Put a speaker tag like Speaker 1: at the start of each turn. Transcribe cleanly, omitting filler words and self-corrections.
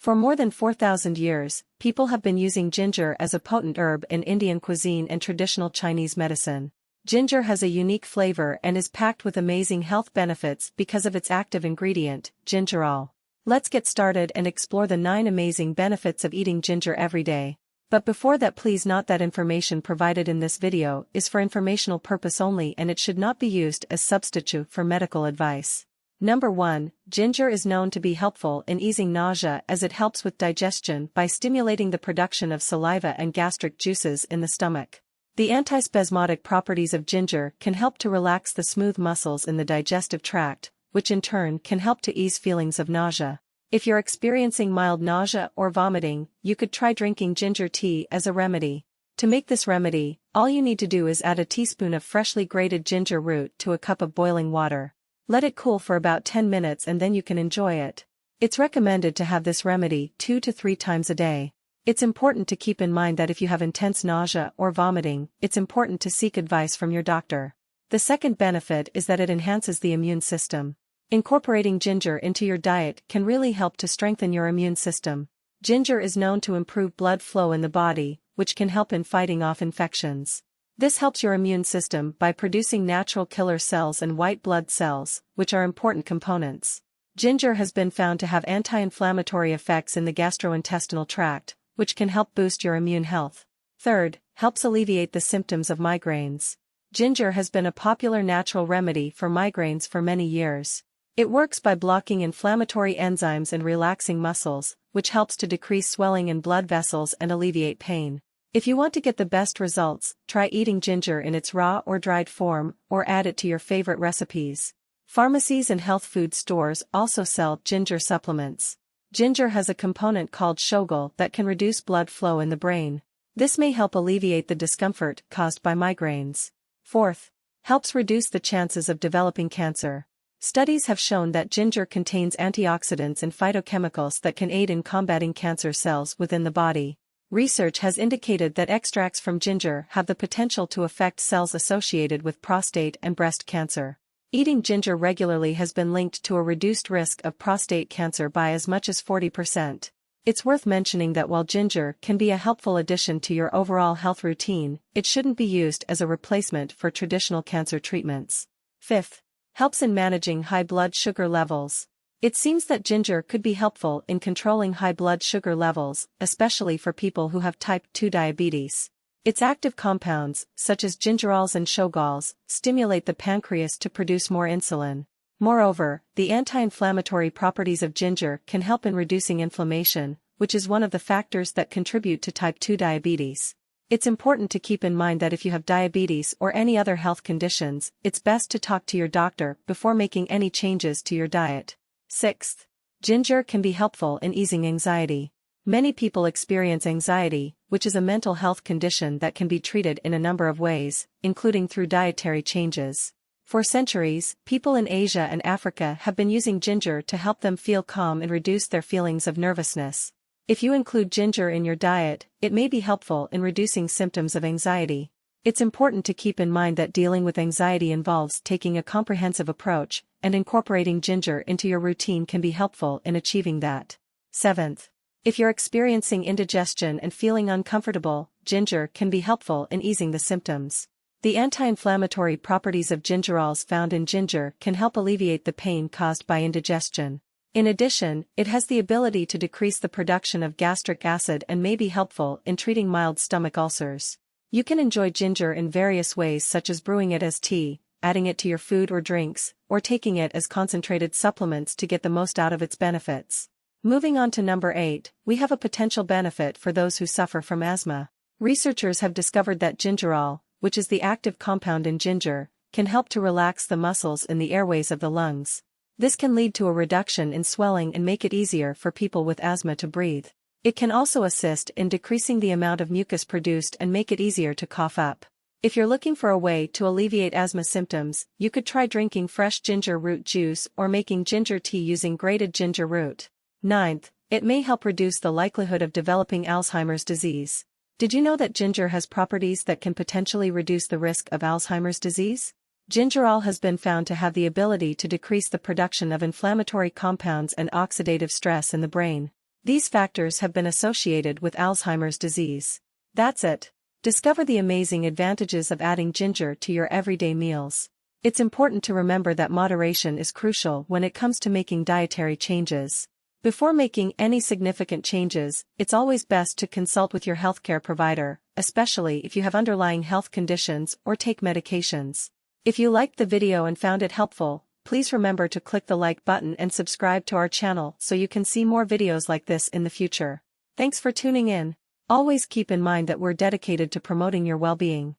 Speaker 1: For more than 4,000 years, people have been using ginger as a potent herb in Indian cuisine and traditional Chinese medicine. Ginger has a unique flavor and is packed with amazing health benefits because of its active ingredient, gingerol. Let's get started and explore the 9 amazing benefits of eating ginger every day. But before that, please note that information provided in this video is for informational purpose only and it should not be used as substitute for medical advice. Number 1. Ginger is known to be helpful in easing nausea as it helps with digestion by stimulating the production of saliva and gastric juices in the stomach. The antispasmodic properties of ginger can help to relax the smooth muscles in the digestive tract, which in turn can help to ease feelings of nausea. If you're experiencing mild nausea or vomiting, you could try drinking ginger tea as a remedy. To make this remedy, all you need to do is add a teaspoon of freshly grated ginger root to a cup of boiling water. Let it cool for about 10 minutes and then you can enjoy it. It's recommended to have this remedy 2 to 3 times a day. It's important to keep in mind that if you have intense nausea or vomiting, it's important to seek advice from your doctor. The second benefit is that it enhances the immune system. Incorporating ginger into your diet can really help to strengthen your immune system. Ginger is known to improve blood flow in the body, which can help in fighting off infections. This helps your immune system by producing natural killer cells and white blood cells, which are important components. Ginger has been found to have anti-inflammatory effects in the gastrointestinal tract, which can help boost your immune health. Third, helps alleviate the symptoms of migraines. Ginger has been a popular natural remedy for migraines for many years. It works by blocking inflammatory enzymes and relaxing muscles, which helps to decrease swelling in blood vessels and alleviate pain. If you want to get the best results, try eating ginger in its raw or dried form, or add it to your favorite recipes. Pharmacies and health food stores also sell ginger supplements. Ginger has a component called shogal that can reduce blood flow in the brain. This may help alleviate the discomfort caused by migraines. Fourth, helps reduce the chances of developing cancer. Studies have shown that ginger contains antioxidants and phytochemicals that can aid in combating cancer cells within the body. Research has indicated that extracts from ginger have the potential to affect cells associated with prostate and breast cancer. Eating ginger regularly has been linked to a reduced risk of prostate cancer by as much as 40%. It's worth mentioning that while ginger can be a helpful addition to your overall health routine, it shouldn't be used as a replacement for traditional cancer treatments. Fifth, helps in managing high blood sugar levels. It seems that ginger could be helpful in controlling high blood sugar levels, especially for people who have type 2 diabetes. Its active compounds, such as gingerols and shogols, stimulate the pancreas to produce more insulin. Moreover, the anti-inflammatory properties of ginger can help in reducing inflammation, which is one of the factors that contribute to type 2 diabetes. It's important to keep in mind that if you have diabetes or any other health conditions, it's best to talk to your doctor before making any changes to your diet. Sixth, ginger can be helpful in easing anxiety. Many people experience anxiety, which is a mental health condition that can be treated in a number of ways, including through dietary changes. For centuries, people in Asia and Africa have been using ginger to help them feel calm and reduce their feelings of nervousness. If you include ginger in your diet, it may be helpful in reducing symptoms of anxiety. It's important to keep in mind that dealing with anxiety involves taking a comprehensive approach, and incorporating ginger into your routine can be helpful in achieving that. Seventh, if you're experiencing indigestion and feeling uncomfortable, ginger can be helpful in easing the symptoms. The anti-inflammatory properties of gingerols found in ginger can help alleviate the pain caused by indigestion. In addition, it has the ability to decrease the production of gastric acid and may be helpful in treating mild stomach ulcers. You can enjoy ginger in various ways, such as brewing it as tea, adding it to your food or drinks, or taking it as concentrated supplements to get the most out of its benefits. Moving on to number 8, we have a potential benefit for those who suffer from asthma. Researchers have discovered that gingerol, which is the active compound in ginger, can help to relax the muscles in the airways of the lungs. This can lead to a reduction in swelling and make it easier for people with asthma to breathe. It can also assist in decreasing the amount of mucus produced and make it easier to cough up. If you're looking for a way to alleviate asthma symptoms, you could try drinking fresh ginger root juice or making ginger tea using grated ginger root. Ninth, it may help reduce the likelihood of developing Alzheimer's disease. Did you know that ginger has properties that can potentially reduce the risk of Alzheimer's disease? Gingerol has been found to have the ability to decrease the production of inflammatory compounds and oxidative stress in the brain. These factors have been associated with Alzheimer's disease. That's it. Discover the amazing advantages of adding ginger to your everyday meals. It's important to remember that moderation is crucial when it comes to making dietary changes. Before making any significant changes, it's always best to consult with your healthcare provider, especially if you have underlying health conditions or take medications. If you liked the video and found it helpful, please remember to click the like button and subscribe to our channel so you can see more videos like this in the future. Thanks for tuning in. Always keep in mind that we're dedicated to promoting your well-being.